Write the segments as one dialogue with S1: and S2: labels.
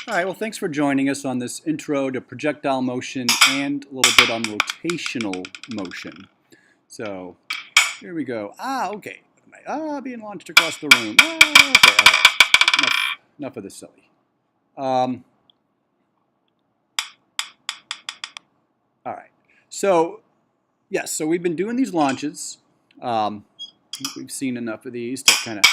S1: All right, well, thanks for joining us on this intro to projectile motion and a little bit on rotational motion. So here we go. Okay. Being launched across the room. Okay. Enough of this silly. All right. So, yes, so we've been doing these launches. We've seen enough of these to kind of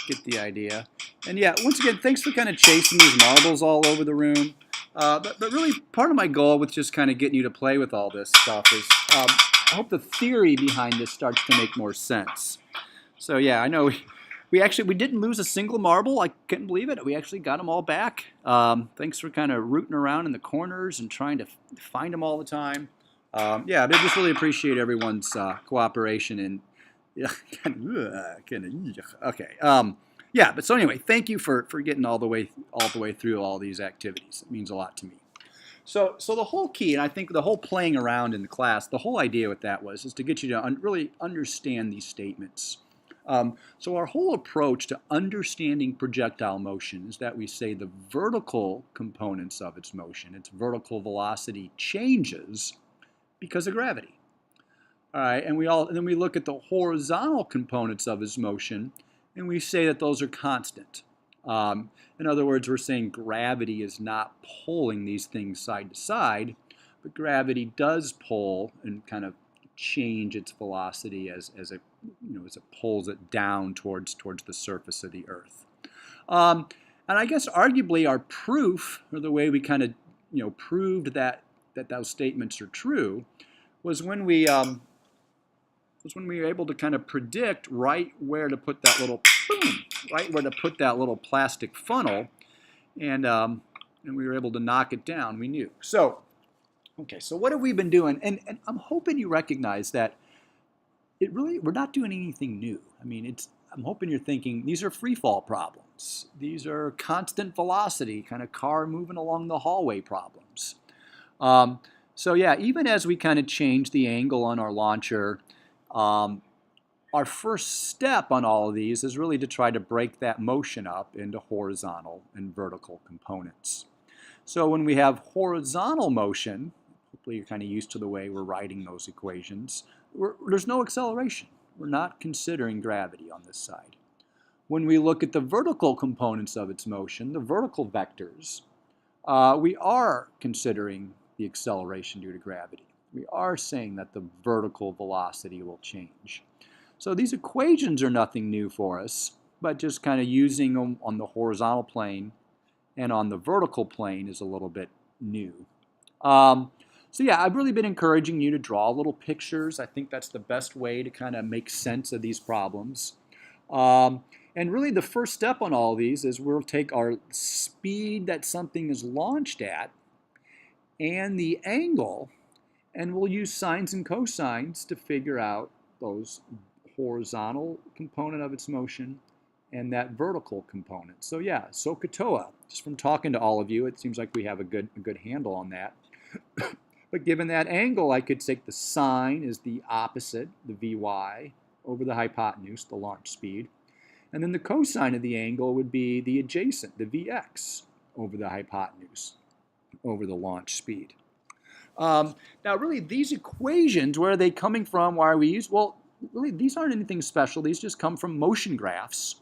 S1: get the idea. And yeah, once again, thanks for kind of chasing these marbles all over the room. But really, part of my goal with just kind of getting you to play with all this stuff is I hope the theory behind this starts to make more sense. So yeah, I know we didn't lose a single marble. I couldn't believe it. We actually got them all back. Thanks for kind of rooting around in the corners and trying to find them all the time. Yeah, I just really appreciate everyone's cooperation and okay. Yeah, but so anyway, thank you for getting all the way through all these activities. It means a lot to me. So the whole key, and I think the whole playing around in the class, the whole idea with that is to get you to really understand these statements. So our whole approach to understanding projectile motion is that we say the vertical components of its motion, its vertical velocity changes because of gravity. All right, and then we look at the horizontal components of its motion, and we say that those are constant. In other words, we're saying gravity is not pulling these things side to side, but gravity does pull and kind of change its velocity as it pulls it down towards the surface of the Earth. And I guess arguably our proof, or the way we kind of proved that those statements are true, was when we were able to kind of predict right where to put that little plastic funnel, and we were able to knock it down. We knew. So, okay, so what have we been doing? And I'm hoping you recognize that we're not doing anything new. I mean, I'm hoping you're thinking these are free fall problems. These are constant velocity, kind of car moving along the hallway problems. So yeah, even as we kind of change the angle on our launcher, our first step on all of these is really to try to break that motion up into horizontal and vertical components. So when we have horizontal motion, hopefully you're kind of used to the way we're writing those equations, there's no acceleration. We're not considering gravity on this side. When we look at the vertical components of its motion, the vertical vectors, we are considering the acceleration due to gravity. We are saying that the vertical velocity will change. So these equations are nothing new for us, but just kind of using them on the horizontal plane and on the vertical plane is a little bit new. So yeah, I've really been encouraging you to draw little pictures. I think that's the best way to kind of make sense of these problems. And really the first step on all these is we'll take our speed that something is launched at and the angle, and we'll use sines and cosines to figure out those horizontal component of its motion and that vertical component. So yeah, SOHCAHTOA, just from talking to all of you, it seems like we have a good handle on that. But given that angle, I could take the sine is the opposite, the Vy, over the hypotenuse, the launch speed. And then the cosine of the angle would be the adjacent, the Vx, over the hypotenuse, over the launch speed. Now, really, these equations, where are they coming from? Why are we using? Well, really, these aren't anything special. These just come from motion graphs.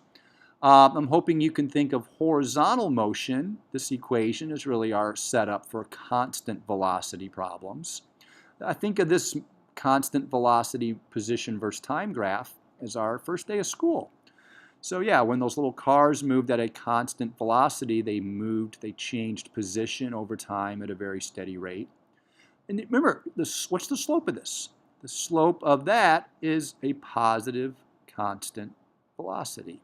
S1: I'm hoping you can think of horizontal motion. This equation is really our setup for constant velocity problems. I think of this constant velocity position versus time graph as our first day of school. So yeah, when those little cars moved at a constant velocity, they changed position over time at a very steady rate. And remember, what's the slope of this? The slope of that is a positive constant velocity.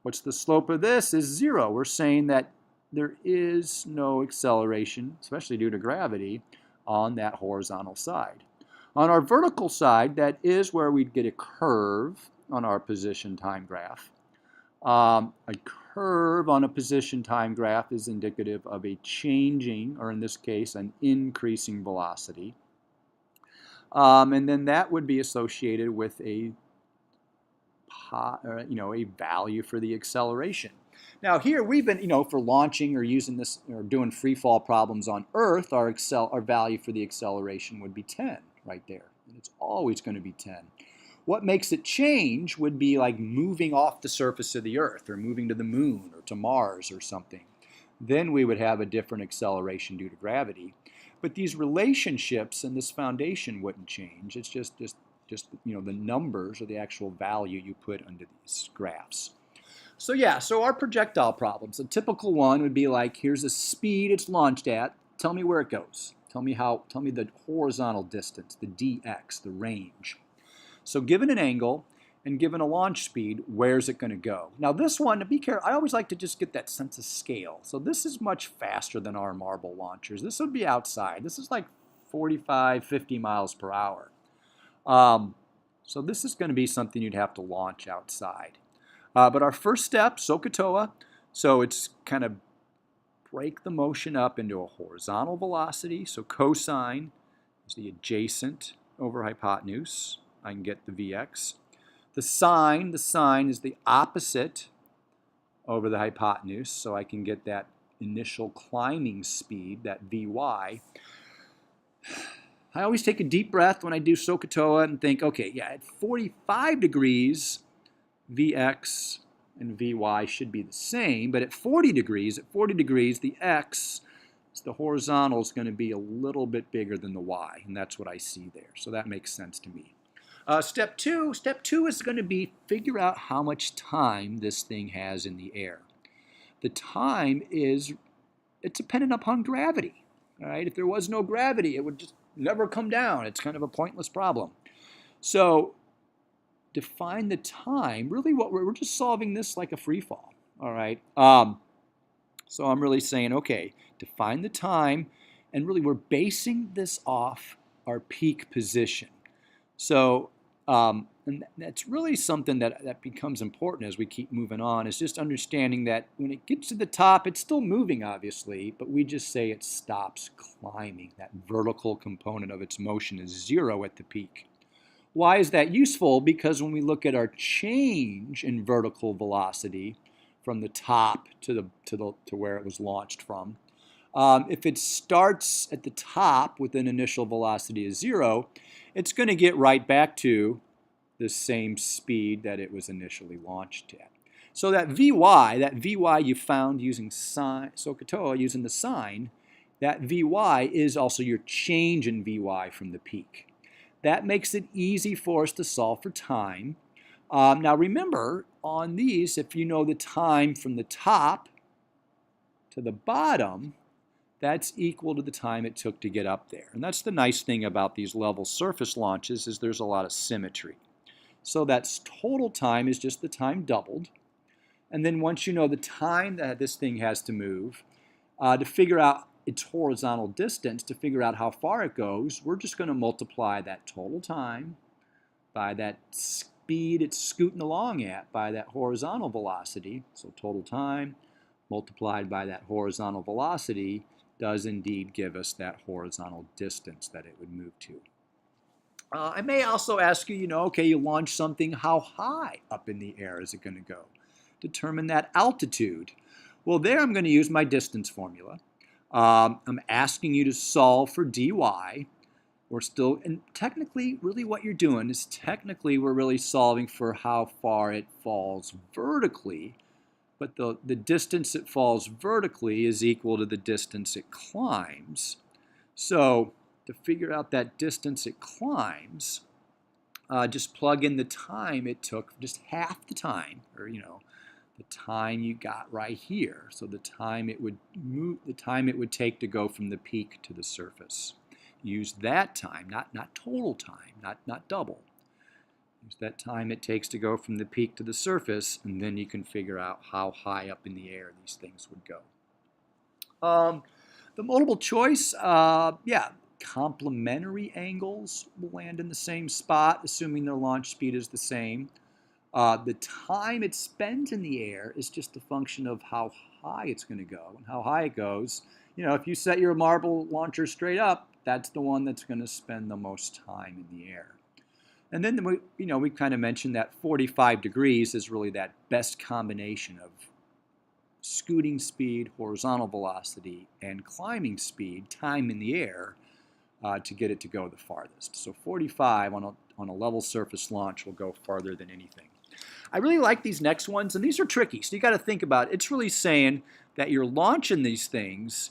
S1: What's the slope of this? Is 0. We're saying that there is no acceleration, especially due to gravity, on that horizontal side. On our vertical side, that is where we'd get a curve on our position time graph. A curve on a position time graph is indicative of a changing, or in this case, an increasing velocity. And then that would be associated with a value for the acceleration. Now here we've been, for launching or using this or doing free fall problems on Earth, our value for the acceleration would be 10 right there. And it's always going to be 10. What makes it change would be like moving off the surface of the Earth or moving to the moon or to Mars or something. Then we would have a different acceleration due to gravity. But these relationships and this foundation wouldn't change. It's just the numbers or the actual value you put under these graphs. So yeah, so our projectile problems, a typical one would be like, here's the speed it's launched at. Tell me where it goes. Tell me the horizontal distance, the dx, the range. So given an angle and given a launch speed, where's it going to go? Now this one, to be careful, I always like to just get that sense of scale. So this is much faster than our marble launchers. This would be outside. This is like 45, 50 miles per hour. So this is going to be something you'd have to launch outside. But our first step, SOHCAHTOA, so it's kind of break the motion up into a horizontal velocity. So cosine is the adjacent over hypotenuse. I can get the Vx. The sine is the opposite over the hypotenuse. So I can get that initial climbing speed, that Vy. I always take a deep breath when I do SOHCAHTOA and think, okay, yeah, at 45 degrees, Vx and Vy should be the same, but at 40 degrees, the x, the horizontal, is going to be a little bit bigger than the y, and that's what I see there. So that makes sense to me. Step two is going to be figure out how much time this thing has in the air. The time it's dependent upon gravity. All right, if there was no gravity, it would just never come down. It's kind of a pointless problem. So define the time. Really, what we're just solving this like a free fall. All right. So I'm really saying, okay, define the time, and really we're basing this off our peak position. So and that's really something that becomes important as we keep moving on, is just understanding that when it gets to the top, it's still moving, obviously, but we just say it stops climbing. That vertical component of its motion is 0 at the peak. Why is that useful? Because when we look at our change in vertical velocity from the top to where it was launched from, if it starts at the top with an initial velocity of 0, it's going to get right back to the same speed that it was initially launched at. So that Vy you found using SOHCAHTOA, using the sine, that Vy is also your change in Vy from the peak. That makes it easy for us to solve for time. Now remember, on these, if you know the time from the top to the bottom, that's equal to the time it took to get up there. And that's the nice thing about these level surface launches, is there's a lot of symmetry. So that's total time is just the time doubled. And then once you know the time that this thing has to move, to figure out its horizontal distance, to figure out how far it goes, we're just going to multiply that total time by that speed it's scooting along at, by that horizontal velocity. So total time multiplied by that horizontal velocity does indeed give us that horizontal distance that it would move to. I may also ask you, okay, you launch something, how high up in the air is it going to go? Determine that altitude. Well, there I'm going to use my distance formula. I'm asking you to solve for dy. And technically, really what you're doing is we're really solving for how far it falls vertically, but the distance it falls vertically is equal to the distance it climbs. So to figure out that distance it climbs, just plug in the time it took, just half the time, or the time you got right here. So the time it would take to go from the peak to the surface. Use that time, not total time, not double. Use that time it takes to go from the peak to the surface, and then you can figure out how high up in the air these things would go. The multiple choice, complementary angles will land in the same spot, assuming their launch speed is the same. The time it spends in the air is just a function of how high it's going to go. And how high it goes, if you set your marble launcher straight up, that's the one that's going to spend the most time in the air. And then we kind of mentioned that 45 degrees is really that best combination of scooting speed, horizontal velocity, and climbing speed, time in the air, to get it to go the farthest. So 45 on a level surface launch will go farther than anything. I really like these next ones, and these are tricky, so you got to think about it. It's really saying that you're launching these things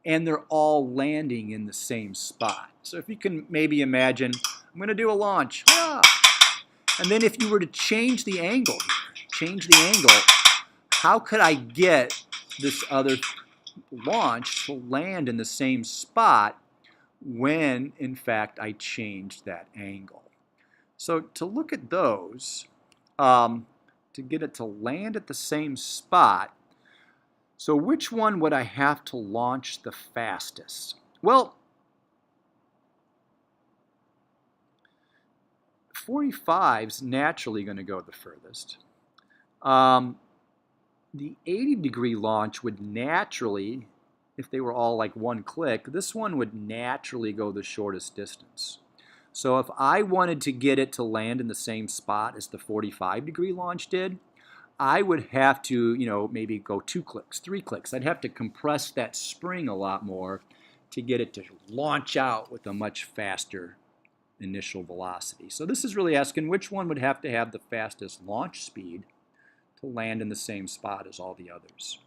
S1: and they're all landing in the same spot. So if you can maybe imagine, I'm going to do a launch, and then if you were to change the angle, how could I get this other launch to land in the same spot when, in fact, I changed that angle? So to look at those, to get it to land at the same spot, so which one would I have to launch the fastest? Well, 45's naturally going to go the furthest. The 80-degree launch would naturally, if they were all like one click, this one would naturally go the shortest distance. So if I wanted to get it to land in the same spot as the 45-degree launch did, I would have to, maybe go 2 clicks, 3 clicks. I'd have to compress that spring a lot more to get it to launch out with a much faster initial velocity. So this is really asking which one would have to have the fastest launch speed to land in the same spot as all the others.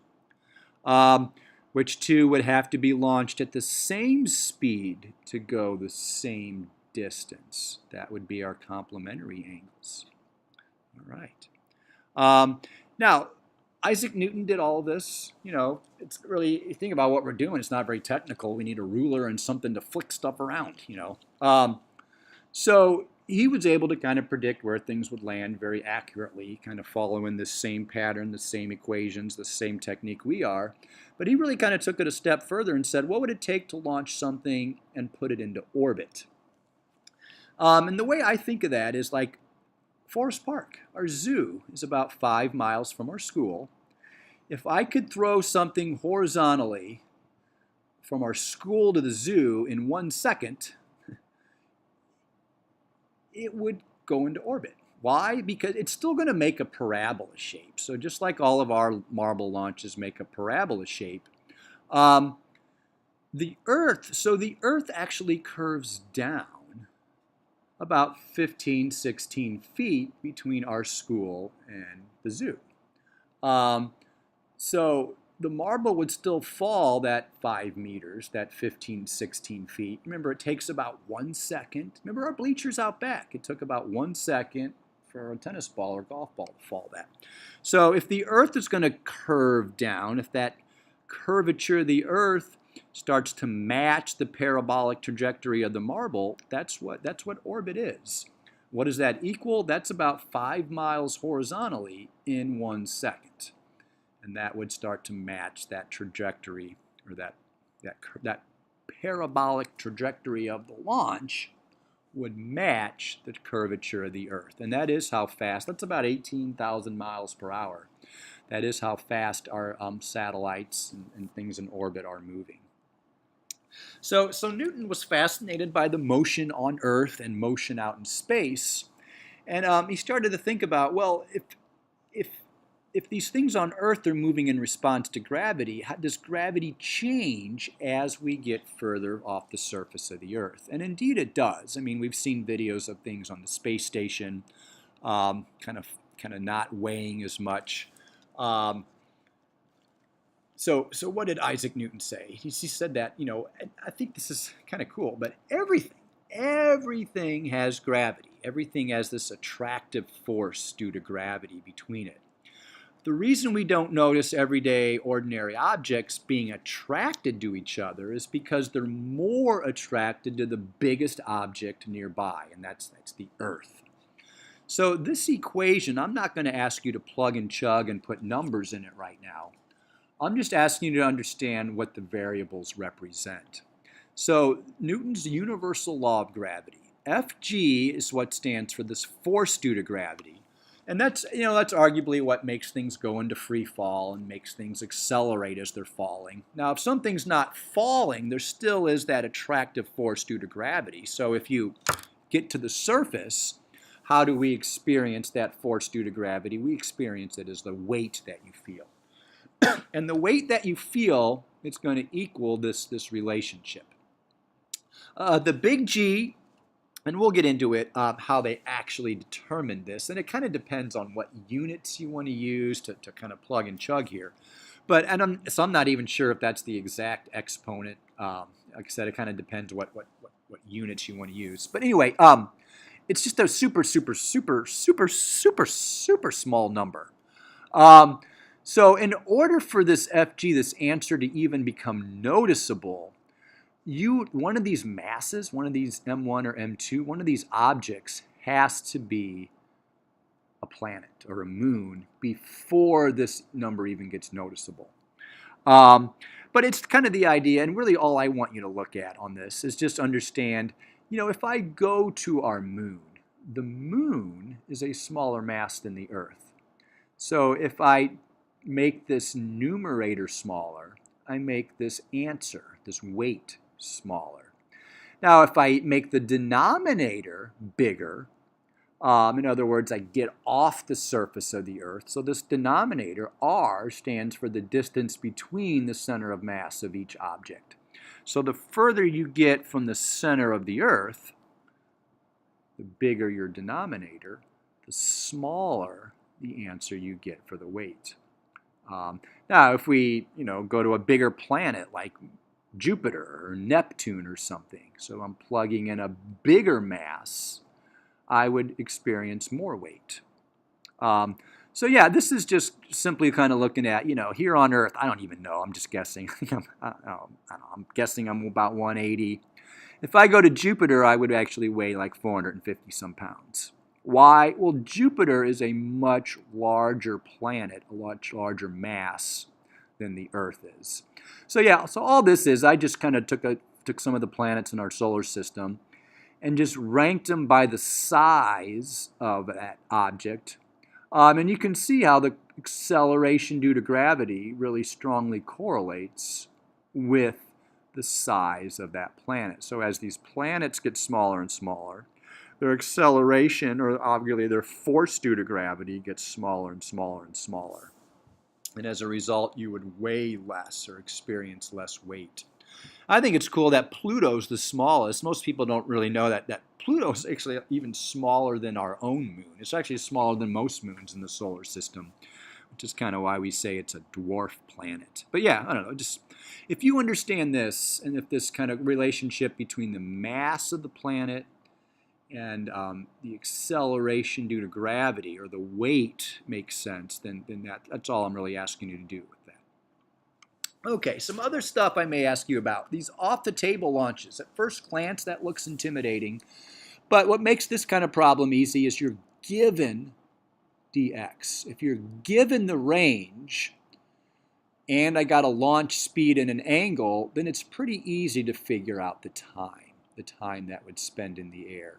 S1: Which two would have to be launched at the same speed to go the same distance? That would be our complementary angles. All right. Now, Isaac Newton did all this. It's really, you think about what we're doing, it's not very technical. We need a ruler and something to flick stuff around, So he was able to kind of predict where things would land very accurately, kind of following the same pattern, the same equations, the same technique we are. But he really kind of took it a step further and said, what would it take to launch something and put it into orbit? And the way I think of that is like Forest Park. Our zoo is about 5 miles from our school. If I could throw something horizontally from our school to the zoo in 1 second, it would go into orbit. Why? Because it's still going to make a parabola shape. So just like all of our marble launches make a parabola shape, the Earth actually curves down about 15, 16 feet between our school and the zoo. So the marble would still fall that 5 meters, that 15, 16 feet. Remember, it takes about 1 second. Remember our bleachers out back. It took about 1 second for a tennis ball or golf ball to fall that. So if the Earth is going to curve down, if that curvature of the Earth starts to match the parabolic trajectory of the marble, that's what orbit is. What does that equal? That's about 5 miles horizontally in 1 second. And that would start to match that trajectory, or that parabolic trajectory of the launch would match the curvature of the Earth. And that is how fast, that's about 18,000 miles per hour. That is how fast our satellites and things in orbit are moving. So Newton was fascinated by the motion on Earth and motion out in space. And he started to think about, well, if these things on Earth are moving in response to gravity, how does gravity change as we get further off the surface of the Earth? And indeed it does. I mean, we've seen videos of things on the space station kind of not weighing as much. So what did Isaac Newton say? He said that, I think this is kind of cool, but everything has gravity. Everything has this attractive force due to gravity between it. The reason we don't notice everyday ordinary objects being attracted to each other is because they're more attracted to the biggest object nearby, and that's the Earth. So this equation, I'm not going to ask you to plug and chug and put numbers in it right now. I'm just asking you to understand what the variables represent. So Newton's universal law of gravity, Fg is what stands for this force due to gravity. And that's arguably what makes things go into free fall and makes things accelerate as they're falling. Now, if something's not falling, there still is that attractive force due to gravity. So if you get to the surface, how do we experience that force due to gravity? We experience it as the weight that you feel. And the weight that you feel, it's going to equal this relationship. The big G, and we'll get into it, how they actually determine this. And it kind of depends on what units you want to use to kind of plug and chug here. But so I'm not even sure if that's the exact exponent. Like I said, it kind of depends what units you want to use. But anyway, it's just a super small number. So in order for this FG, this answer, to even become noticeable, one of these masses, one of these M1 or M2, one of these objects has to be a planet or a moon before this number even gets noticeable. But it's kind of the idea, and really all I want you to look at on this is just understand, if I go to our moon, the moon is a smaller mass than the Earth. So if I make this numerator smaller, I make this answer, this weight, smaller. Now, if I make the denominator bigger, in other words, I get off the surface of the Earth. So this denominator, R, stands for the distance between the center of mass of each object. So the further you get from the center of the Earth, the bigger your denominator, the smaller the answer you get for the weight. Now, if we, go to a bigger planet like Jupiter or Neptune or something, so I'm plugging in a bigger mass, I would experience more weight. So yeah, this is just simply kind of looking at, here on Earth, I don't even know, I'm just guessing. I'm guessing I'm about 180. If I go to Jupiter, I would actually weigh like 450 some pounds. Why? Well, Jupiter is a much larger planet, a much larger mass than the Earth is. So yeah, so all this is, I just kind of took some of the planets in our solar system and just ranked them by the size of that object. And you can see how the acceleration due to gravity really strongly correlates with the size of that planet. So as these planets get smaller and smaller, their acceleration, or obviously their force due to gravity, gets smaller and smaller and smaller. And as a result, you would weigh less or experience less weight. I think it's cool that Pluto's the smallest. Most people don't really know that Pluto's actually even smaller than our own moon. It's actually smaller than most moons in the solar system, which is kind of why we say it's a dwarf planet. But yeah, I don't know, just if you understand this, and if this kind of relationship between the mass of the planet and the acceleration due to gravity, or the weight, makes sense, then that's all I'm really asking you to do with that. Okay, some other stuff I may ask you about. These off-the-table launches. At first glance, that looks intimidating. But what makes this kind of problem easy is you're given dx. If you're given the range, and I got a launch speed and an angle, then it's pretty easy to figure out the time that would spend in the air.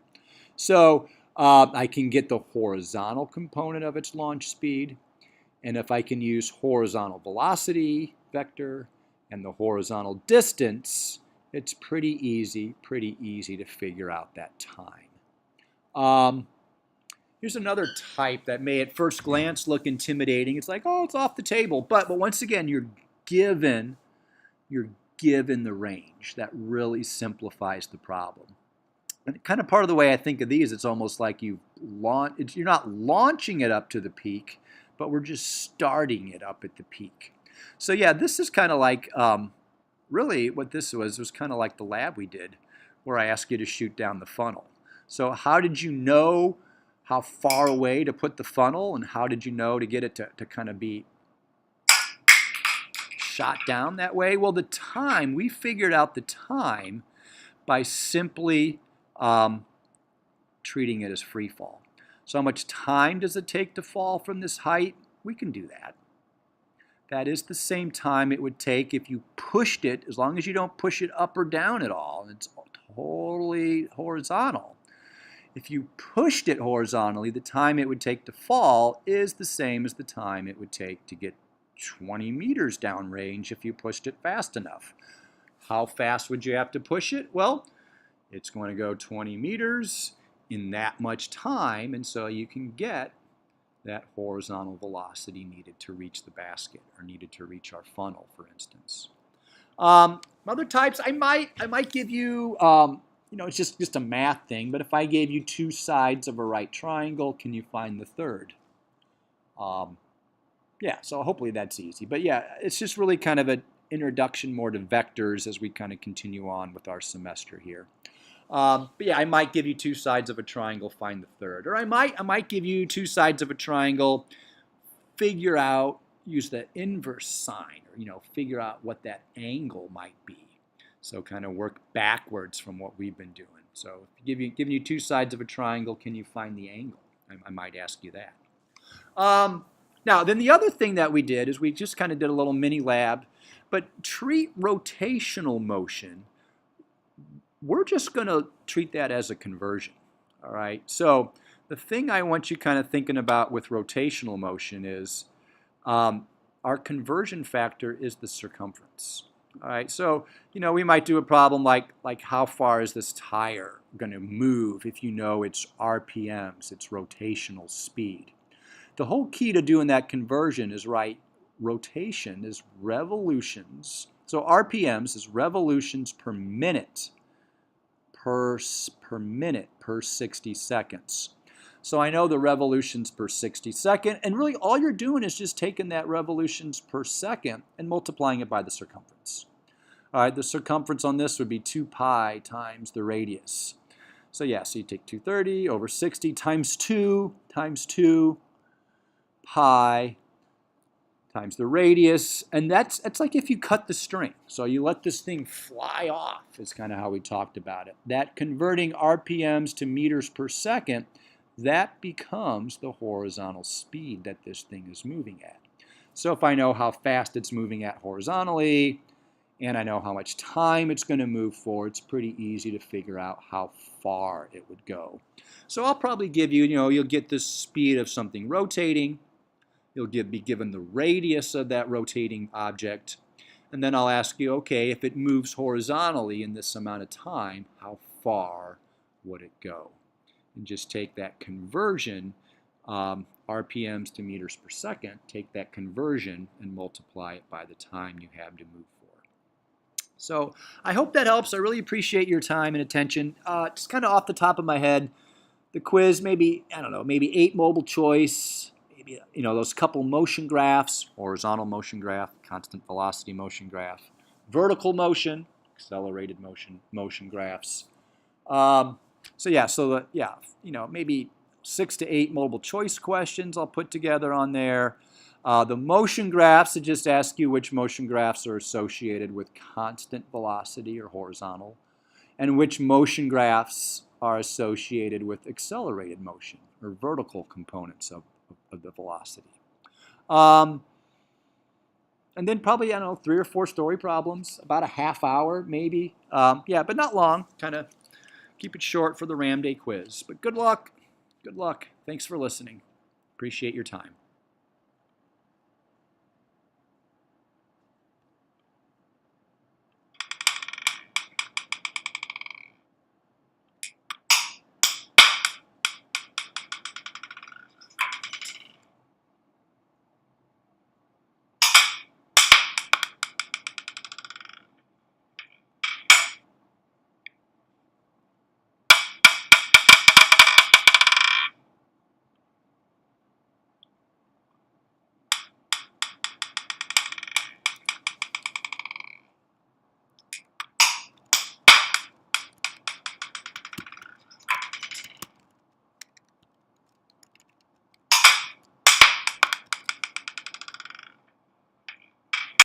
S1: So I can get the horizontal component of its launch speed, and if I can use horizontal velocity vector and the horizontal distance, it's pretty easy to figure out that time. Here's another type that may at first glance look intimidating. It's like, oh, it's off the table. But once again, you're given the range. That really simplifies the problem. And kind of part of the way I think of these, it's almost like you're not launching it up to the peak, but we're just starting it up at the peak. So yeah, this is kind of like, really what this was kind of like the lab we did, where I asked you to shoot down the funnel. So how did you know how far away to put the funnel, and how did you know to get it to kind of be shot down that way? Well, the time, we figured out the time by simply treating it as free fall. So how much time does it take to fall from this height? We can do that. That is the same time it would take if you pushed it, as long as you don't push it up or down at all. It's totally horizontal. If you pushed it horizontally, the time it would take to fall is the same as the time it would take to get 20 meters downrange if you pushed it fast enough. How fast would you have to push it? Well, it's going to go 20 meters in that much time, and so you can get that horizontal velocity needed to reach the basket or needed to reach our funnel, for instance. Other types, I might give you, it's just a math thing, but if I gave you two sides of a right triangle, can you find the third? Yeah, so hopefully that's easy. But yeah, it's just really kind of an introduction more to vectors as we kind of continue on with our semester here. But yeah, I might give you two sides of a triangle, find the third. Or I might give you two sides of a triangle, figure out, use the inverse sign, or figure out what that angle might be. So kind of work backwards from what we've been doing. So if giving you two sides of a triangle, can you find the angle? I might ask you that. Now, then the other thing that we did is we just kind of did a little mini lab, but treat rotational motion. We're just going to treat that as a conversion, all right? So the thing I want you kind of thinking about with rotational motion is our conversion factor is the circumference, all right? So, we might do a problem like how far is this tire going to move if you know its RPMs, its rotational speed. The whole key to doing that conversion is rotation is revolutions. So RPMs is revolutions per minute per 60 seconds. So I know the revolutions per 60 second, and really all you're doing is just taking that revolutions per second and multiplying it by the circumference. All right, the circumference on this would be 2 pi times the radius. So yeah, so you take 230 over 60 times 2 pi times the radius, and that's like if you cut the string. So you let this thing fly off is kind of how we talked about it. That converting RPMs to meters per second, that becomes the horizontal speed that this thing is moving at. So if I know how fast it's moving at horizontally, and I know how much time it's going to move for, it's pretty easy to figure out how far it would go. So I'll probably give you, you'll get the speed of something rotating. You'll be given the radius of that rotating object. And then I'll ask you, okay, if it moves horizontally in this amount of time, how far would it go? And just take that conversion, RPMs to meters per second, take that conversion and multiply it by the time you have to move for. So I hope that helps. I really appreciate your time and attention. Just kind of off the top of my head, the quiz, maybe 8 multiple choice, maybe, those couple motion graphs, horizontal motion graph, constant velocity motion graph, vertical motion, accelerated motion graphs. Maybe 6 to 8 multiple choice questions I'll put together on there. The motion graphs, I just ask you which motion graphs are associated with constant velocity or horizontal, and which motion graphs are associated with accelerated motion or vertical components of the velocity. And then probably, 3 or 4 story problems, about a half hour maybe. But not long, kind of keep it short for the RAM Day quiz. But good luck. Good luck. Thanks for listening. Appreciate your time.